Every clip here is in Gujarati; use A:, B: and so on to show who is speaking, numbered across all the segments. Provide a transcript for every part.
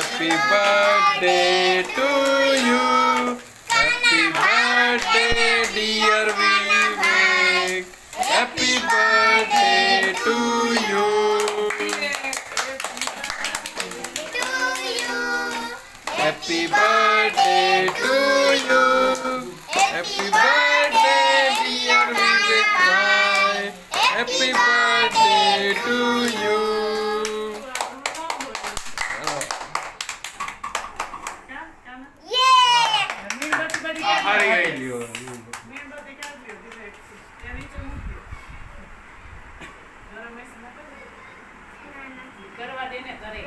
A: Happy birthday to you. Happy birthday, dear Vivek. Happy birthday to you. Happy birthday to you. Happy birthday, dear Vivek bhai. Happy birthday to you. હારી ગઈ લ્યો.
B: કરવા દે ને કરે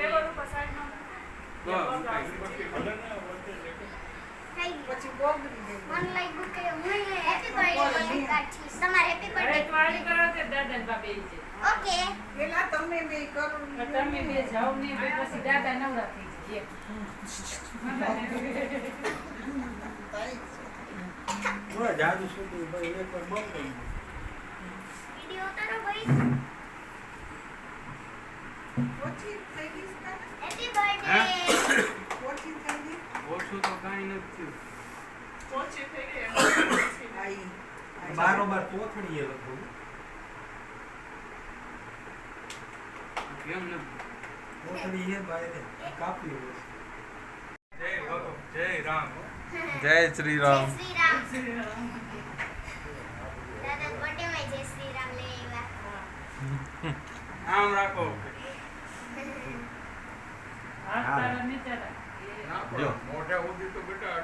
C: પછી બોગડી દે મન લાગ્યું કે હું હેપી બર્થડે કાઠી તમારે હેપી બર્થડે
B: વાળી કરો કે દાદા બાપે છે
C: ઓકે
D: પેલા તમે બે કરો
B: તમે બે જાવ ને પછી દાદા નવરા થઈ જાય
E: થોડા જાદુ સુધી ભાઈ એક વાર બહુ કરી
C: વિડિયો ઉતારો ભાઈ
D: ઓછી થઈ ગઈ છે
C: હેપી બર્થડે
D: ઓછી થઈ ગઈ
A: ઓછું તો કાંઈ નથી
D: ઓછી થઈ ગઈ આઈ
E: બારોબાર કોથળી એ લખું
A: કેમ નથી
E: કોથળી એ ભાઈ કાપી હોય
A: જય ભગવાન જય રામ જય શ્રી રામ
C: શ્રી રામ દાદા બર્થડે માં જય શ્રી રામ લઈ આવ્યા
A: આમ રાખો
B: હાથ તારા નીચે
A: જો મોઢા ઉડી તો બેટા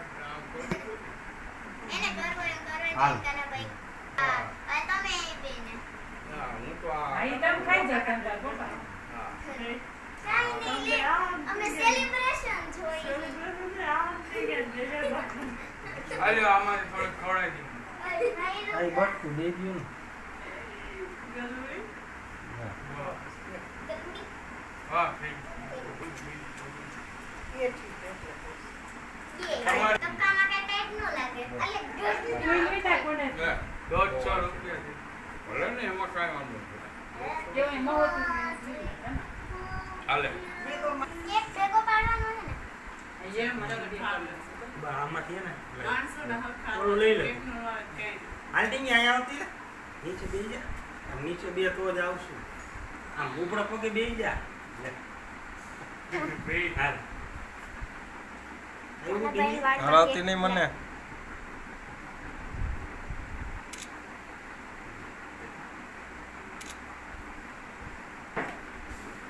C: એને કરવો એમ કરો
E: હાલ.
C: તને ભાઈ હા આ તમે બેને
A: હા હું તો આ
B: આઈ તમ ખાઈ જા કંદા પપ્પા
A: હા
C: કાઈ નહીં લે અમે સેલિબ્રેશન જોઈએ
A: આલ્યો આમાં થોડું ખવડાવી દઉં
E: આ બટકું દે દ્યો ને
A: વાહ થઈ
D: એ ઠીક છે
C: તબકામાં કે ટાઈટ નો લાગે અલે
B: કોઈ મીઠા કોને
A: ગયા 150 રૂપિયા થી ભલે ને એમાં કાંઈ વાંધો નહીં
B: કેવું ન હોતું
A: હાલે
C: એક ભેગો પાડવાનો છે ને
B: એ મને બધી
E: બા આમાંથી હે ને
D: માણસોના હક
E: થોડું લઈ લે
D: એકનું કે
E: આંટી ની આયા આવતી લે નીચે બેહી જા આમ નીચે બે તો જ આવશું આમ ઉપડા પગે બેહી જા લે હાલ એવું બેહી જા.
A: હરાવતી નહીં મને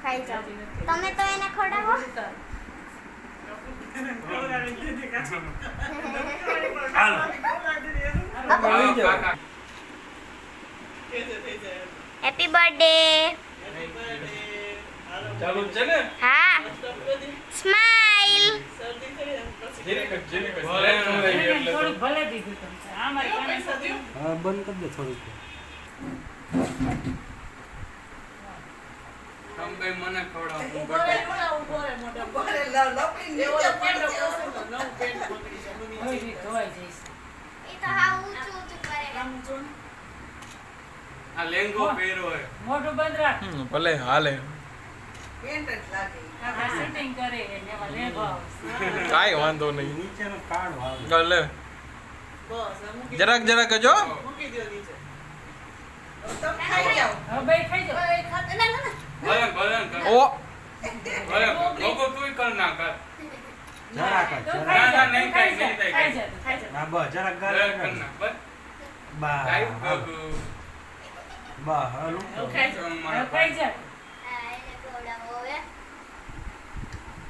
C: ખાઈ જાઓ તમે તો એને ખવડાવો
E: હાલ
A: બેહી જાઓ.
C: હેપી બર્થડે
A: ચાલુ જ છે ને
C: હા સ્માઈલ
B: થોડું ભલે દીધું તમને અમારી કાને સદ્યું
E: હા બંધ કરી દે થોડુંક
A: તમે કઈ મને ખવડાવો હું
D: બોલે
A: બટાઈ
D: બોલા ઉભો રે મોઢા બોલે લપડી નીચે પડી જાય નવું પેન્ટ પકડી છે
B: કોઈ બી ધોવાઈ જઈશ
C: એ તો હા ઊંચું ઊંચું કરે
D: આમ જો ને
A: આ લેંગો પહેરો હે
B: મોઢું બંધ રાખ
A: ભલે હાલે
D: પેન્ટ જ લાગે
B: કાકા શૂટિંગ કરે ને એમાં લેગો
A: કાંઈ વાંધો નહીં
E: નીચેનો કાળો આવે
A: ભલે
D: બસ આ મૂકી
A: જરાક જરાક જો
D: મૂકી દો નીચે તમે ખાઈ જાઓ
B: હવે બે ખાઈ જાઓ
D: એ ખાતે ના ના
A: ભલે ભલે ઓ ભલે લોકો તુંય કર ના કર
E: જરાક જ,
B: તો
E: જરાક.
B: ખાઈ જા,
A: ના, નહીં
B: તું ખાઈ
A: ખાઈ,
B: જા,
A: નહીં
B: ખાઈ
A: ખાઈ.
B: જા, ખાઈ જા.
E: ના બસ જરાક
A: ભલે
E: ગાળ
A: કર ના બસ
E: બા
A: કાઈ
E: હા.
A: ગગુ
E: બા હાલું
B: હવે ખાઈ જા, હવે ખાઈ જા.
C: હા એને ખવડાવો હવે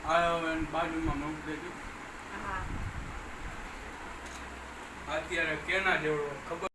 A: આયો એન બાજુમાં મૂકી દેજો
B: હા
A: અત્યારે કેના જેવડો ખબર